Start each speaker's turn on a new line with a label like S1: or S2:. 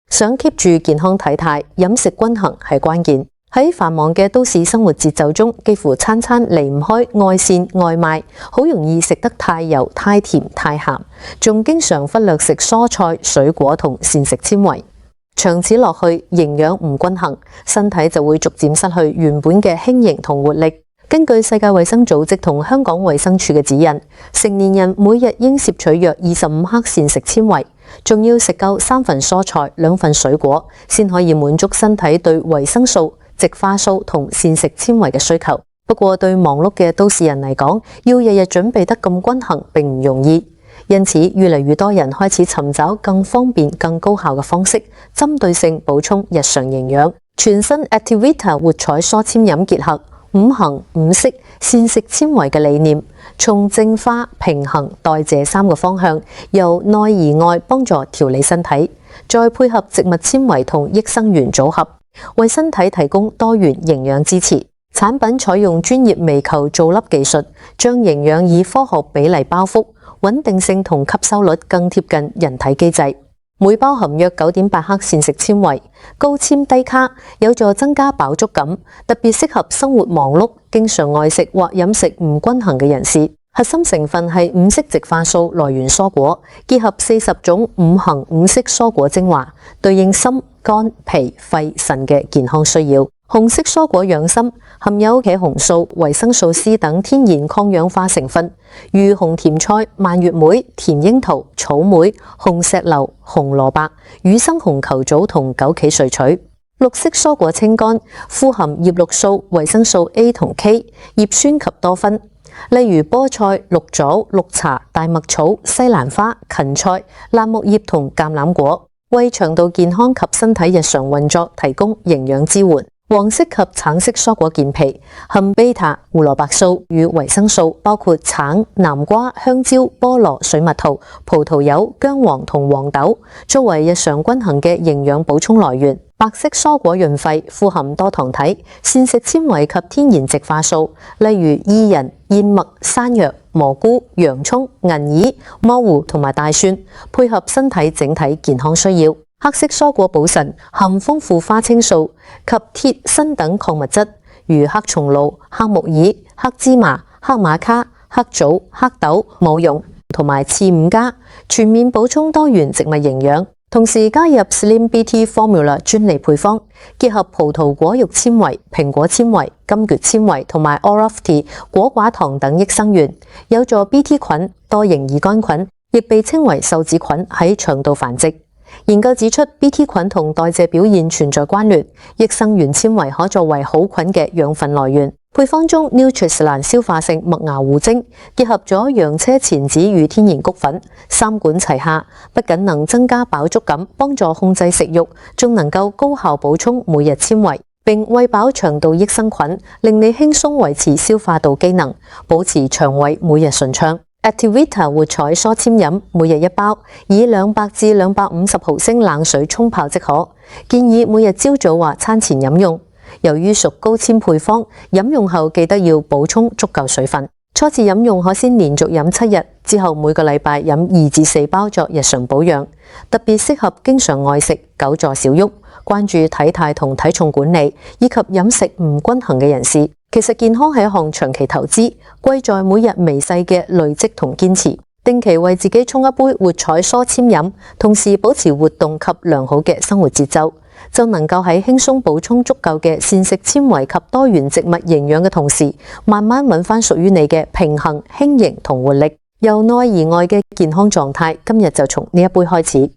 S1: 想 keep 住健康體態，飲食均衡係關鍵。喺繁忙嘅都市生活節奏中，幾乎餐餐離唔開外線外賣，好容易食得太油、太甜、太鹹，仲經常忽略食蔬菜、水果同膳食纖維。長此落去，營養唔均衡，身體就會逐漸失去原本嘅輕盈同活力。根據世界衛生組織同香港衛生署嘅指引，成年人每日應攝取約25克膳食纖維，仲要食夠3份蔬菜、2份水果，先可以滿足身體對維生素、植化素同膳食纖維嘅需求。不過對忙碌嘅都市人嚟講，要日日準備得咁均衡並唔容易，因此越嚟越多人開始尋找更方便、更高效嘅方式，針對性補充日常營養。全新 Activita 活彩蔬纖飲結合5行5色膳食纖維嘅理念，從淨化、平衡、代謝3個方向，由內而外幫助調理身體，再配合植物纖維同益生元組合，為身體提供多元營養支持。產品採用專業微球造粒技術，將營養以科學比例包覆，穩定性同吸收率更貼近人體機制。每包含約9.8克膳食纖維，高纖低卡，有助增加飽足感，特別適合生活忙碌、經常外食或飲食唔均衡嘅人士。核心成分係5色植化素來源蔬果，結合40種5行5色蔬果精華，對應心、肝、脾、肺、腎嘅健康需要。紅色蔬果養心，含有茄紅素、維生素 C 等天然抗氧化成分，如紅甜菜、蔓越莓、甜櫻桃、草莓、紅石榴、紅蘿蔔、乳生紅球藻同枸杞萃取。綠色蔬果清肝，富含葉綠素、維生素 A 同 K、葉酸及多酚，例如菠菜、綠棗、綠茶、大麥草、西蘭花、芹菜、辣木葉同橄欖果，為腸道健康及身體日常運作提供營養支援。黃色及橙色蔬果健脾，含 β、胡蘿蔔素與維生素，包括橙、南瓜、香蕉、菠蘿、水蜜桃、葡萄柚、薑黃同黃豆，作為日常均衡嘅營養補充來源。白色蔬果潤肺，富含多糖體、膳食纖維及天然植化素，例如薏仁、燕麥、山藥、蘑菇、洋葱、銀耳、蘑菇同埋大蒜，配合身體整體健康需要。黑色蔬果補腎，含豐富花青素及鐵、鋅等礦物質，如黑松露、黑木耳、黑芝麻、黑瑪卡、黑棗、黑豆、冇蓉同埋刺五加，全面補充多元植物營養。同時加入 Slim BT Formula 專利配方，結合葡萄果肉纖維、蘋果纖維、金桔纖維同埋 Orofti 果寡糖等益生元，有助 BT 菌、多型二桿菌，亦被稱為受子菌喺腸道繁殖。研究指出 ，BT 菌同代謝表現存在關聯，益生元纖維可作為好菌嘅養分來源。配方中 Nutrislan 消化性麥芽糊精結合咗洋車前子與天然穀粉，3管齊下，不僅能增加飽足感，幫助控制食慾，仲能夠高效補充每日纖維，並餵飽腸道益生菌，令你輕鬆維持消化道機能，保持腸胃每日順暢。Activita 活彩蔬纖飲每日1包，以200至250毫升冷水沖泡即可。建議每日朝早或餐前飲用。由於屬高纖配方，飲用後記得要補充足夠水分。初次飲用可先連續飲7日，之後每個禮拜飲2至4包作日常保養，特別適合經常外食、久坐少喐、關注體態同體重管理以及飲食唔均衡嘅人士。其實健康係一項長期投資，貴在每日微細嘅累積同堅持。定期為自己沖一杯活彩蔬纖飲，同時保持活動及良好嘅生活節奏，就能夠喺輕鬆補充足夠嘅膳食纖維及多元植物營養嘅同時，慢慢揾返屬於你嘅平衡、輕盈同活力。由內而外嘅健康狀態，今日就從呢一杯開始。